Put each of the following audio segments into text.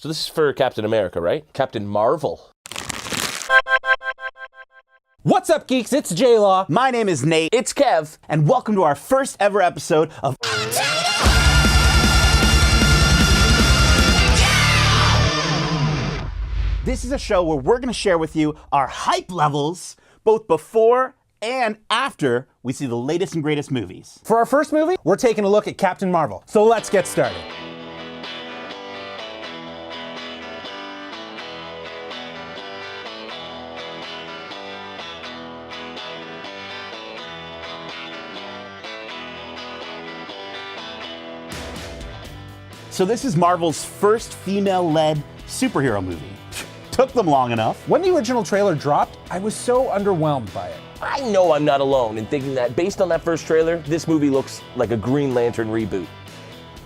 So this is for Captain America, right? Captain Marvel. What's up, geeks? It's J-Law. My name is Nate. It's Kev. And welcome to our first ever episode of... This is a show where we're going to share with you our hype levels, both before and after we see the latest and greatest movies. For our first movie, we're taking a look at Captain Marvel. So let's get started. So this is Marvel's first female-led superhero movie. Took them long enough. When the original trailer dropped, I was so underwhelmed by it. I know I'm not alone in thinking that based on that first trailer, this movie looks like a Green Lantern reboot.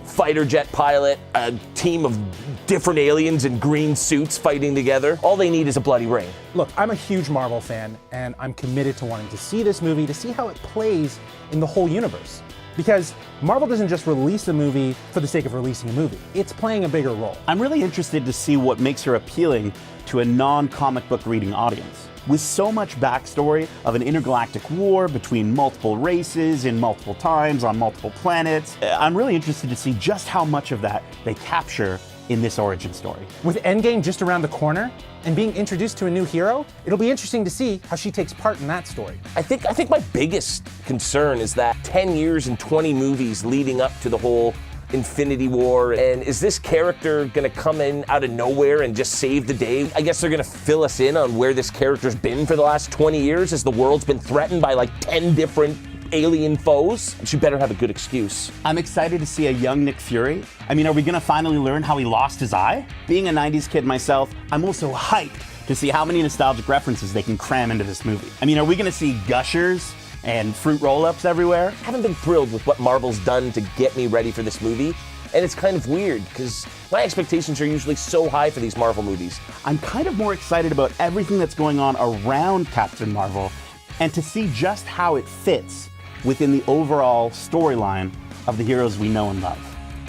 Fighter jet pilot, a team of different aliens in green suits fighting together. All they need is a bloody ring. Look, I'm a huge Marvel fan, and I'm committed to wanting to see this movie to see how it plays in the whole universe. Because Marvel doesn't just release a movie for the sake of releasing a movie. It's playing a bigger role. I'm really interested to see what makes her appealing to a non-comic book reading audience. With so much backstory of an intergalactic war between multiple races in multiple times on multiple planets, I'm really interested to see just how much of that they capture in this origin story. With Endgame just around the corner and being introduced to a new hero, it'll be interesting to see how she takes part in that story. I think my biggest concern is that 10 years and 20 movies leading up to the whole Infinity War, and is this character gonna come in out of nowhere and just save the day? I guess they're gonna fill us in on where this character's been for the last 20 years as the world's been threatened by like 10 different alien foes. She better have a good excuse. I'm excited to see a young Nick Fury. I mean, are we gonna finally learn how he lost his eye? Being a 90s kid myself, I'm also hyped to see how many nostalgic references they can cram into this movie. I mean, are we gonna see gushers and fruit roll-ups everywhere? I haven't been thrilled with what Marvel's done to get me ready for this movie, and it's kind of weird because my expectations are usually so high for these Marvel movies. I'm kind of more excited about everything that's going on around Captain Marvel and to see just how it fits within the overall storyline of the heroes we know and love.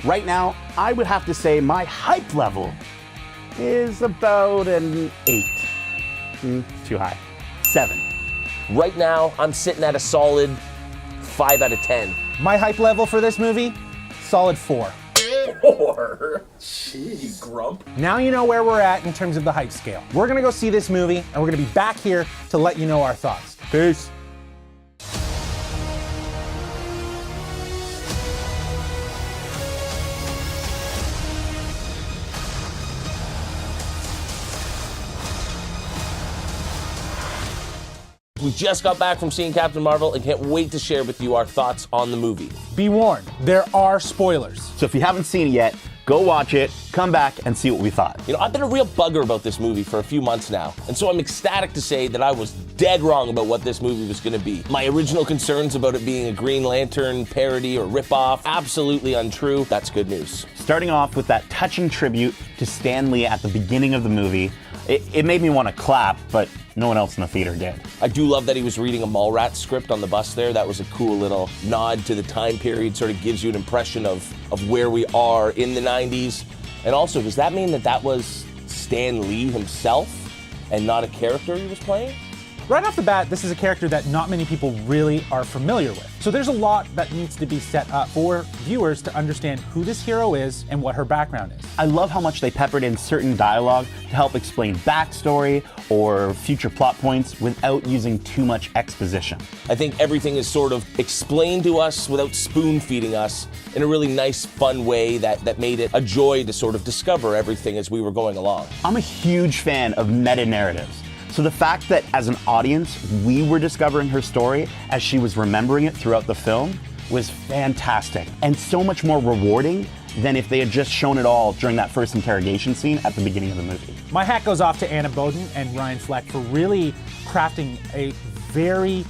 Right now, I would have to say my hype level is about an 8. Too high. 7. Right now, I'm sitting at a solid 5 out of 10. My hype level for this movie, solid 4. 4? Gee, grump. Now you know where we're at in terms of the hype scale. We're gonna go see this movie, and we're gonna be back here to let you know our thoughts. Peace. We just got back from seeing Captain Marvel and can't wait to share with you our thoughts on the movie. Be warned, there are spoilers. So if you haven't seen it yet, go watch it, come back, and see what we thought. You know, I've been a real bugger about this movie for a few months now, and so I'm ecstatic to say that I was dead wrong about what this movie was gonna be. My original concerns about it being a Green Lantern parody or ripoff, absolutely untrue. That's good news. Starting off with that touching tribute to Stan Lee at the beginning of the movie, it made me want to clap, but no one else in the theater did. I do love that he was reading a Mallrats script on the bus there. That was a cool little nod to the time period, sort of gives you an impression of where we are in the 90s. And also, does that mean that that was Stan Lee himself and not a character he was playing? Right off the bat, this is a character that not many people really are familiar with. So there's a lot that needs to be set up for viewers to understand who this hero is and what her background is. I love how much they peppered in certain dialogue to help explain backstory or future plot points without using too much exposition. I think everything is sort of explained to us without spoon-feeding us in a really nice, fun way that made it a joy to sort of discover everything as we were going along. I'm a huge fan of meta-narratives. So the fact that as an audience, we were discovering her story as she was remembering it throughout the film was fantastic and so much more rewarding than if they had just shown it all during that first interrogation scene at the beginning of the movie. My hat goes off to Anna Boden and Ryan Fleck for really crafting a very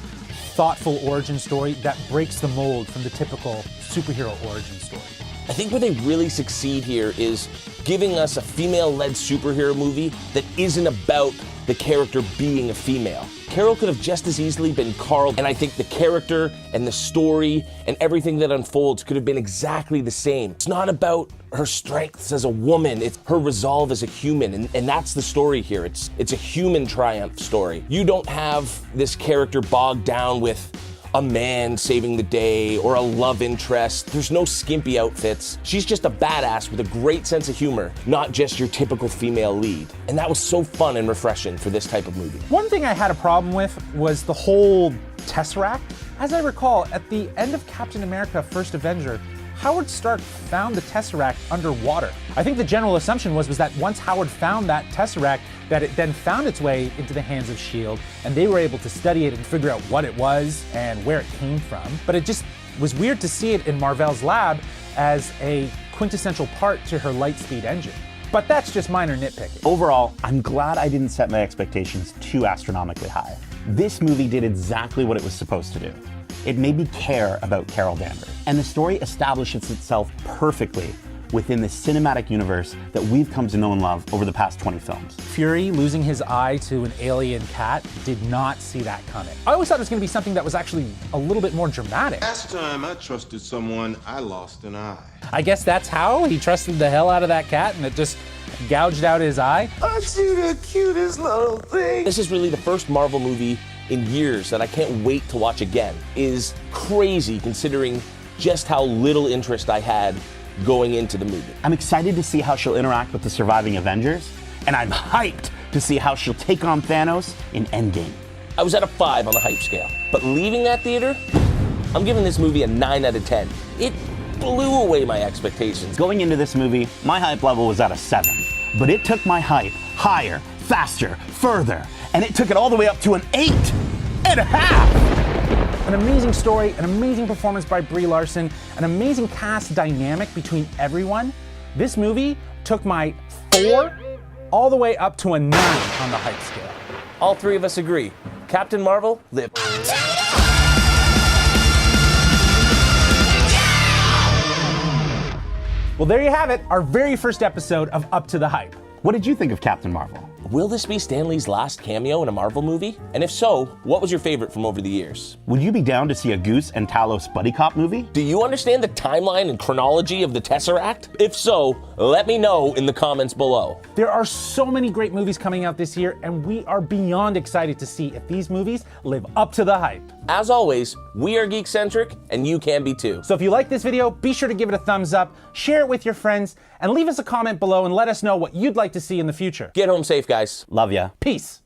thoughtful origin story that breaks the mold from the typical superhero origin story. I think where they really succeed here is giving us a female-led superhero movie that isn't about the character being a female. Carol could have just as easily been Carl, and I think the character and the story and everything that unfolds could have been exactly the same. It's not about her strengths as a woman, it's her resolve as a human, and that's the story here. It's a human triumph story. You don't have this character bogged down with a man saving the day or a love interest. There's no skimpy outfits. She's just a badass with a great sense of humor, not just your typical female lead. And that was so fun and refreshing for this type of movie. One thing I had a problem with was the whole Tesseract. As I recall, at the end of Captain America: First Avenger, Howard Stark found the Tesseract underwater. I think the general assumption was that once Howard found that Tesseract, that it then found its way into the hands of S.H.I.E.L.D., and they were able to study it and figure out what it was and where it came from. But it just was weird to see it in Mar-Vell's lab as a quintessential part to her Lightspeed engine. But that's just minor nitpicking. Overall, I'm glad I didn't set my expectations too astronomically high. This movie did exactly what it was supposed to do. It made me care about Carol Danvers, and the story establishes itself perfectly within the cinematic universe that we've come to know and love over the past 20 films. Fury losing his eye to an alien cat did not see that coming. I always thought it was going to be something that was actually a little bit more dramatic. Last time I trusted someone, I lost an eye. I guess that's how he trusted the hell out of that cat, and it just gouged out his eye. Aren't you the cutest little thing? This is really the first Marvel movie in years that I can't wait to watch again. Is crazy considering just how little interest I had going into the movie. I'm excited to see how she'll interact with the surviving Avengers, and I'm hyped to see how she'll take on Thanos in Endgame. I was at a 5 on the hype scale, but leaving that theater, I'm giving this movie a 9 out of 10. It blew away my expectations. Going into this movie, my hype level was at a 7, but it took my hype higher, faster, further, and it took it all the way up to an 8.5. An amazing story, an amazing performance by Brie Larson, an amazing cast dynamic between everyone. This movie took my 4 all the way up to a 9 on the hype scale. All three of us agree. Captain Marvel, live. Well, there you have it, our very first episode of Up to the Hype. What did you think of Captain Marvel? Will this be Stan Lee's last cameo in a Marvel movie? And if so, what was your favorite from over the years? Would you be down to see a Goose and Talos buddy cop movie? Do you understand the timeline and chronology of the Tesseract? If so, let me know in the comments below. There are so many great movies coming out this year, and we are beyond excited to see if these movies live up to the hype. As always, we are Geekcentric, and you can be too. So if you like this video, be sure to give it a thumbs up, share it with your friends, and leave us a comment below and let us know what you'd like to see in the future. Get home safe, guys. Love ya. Peace.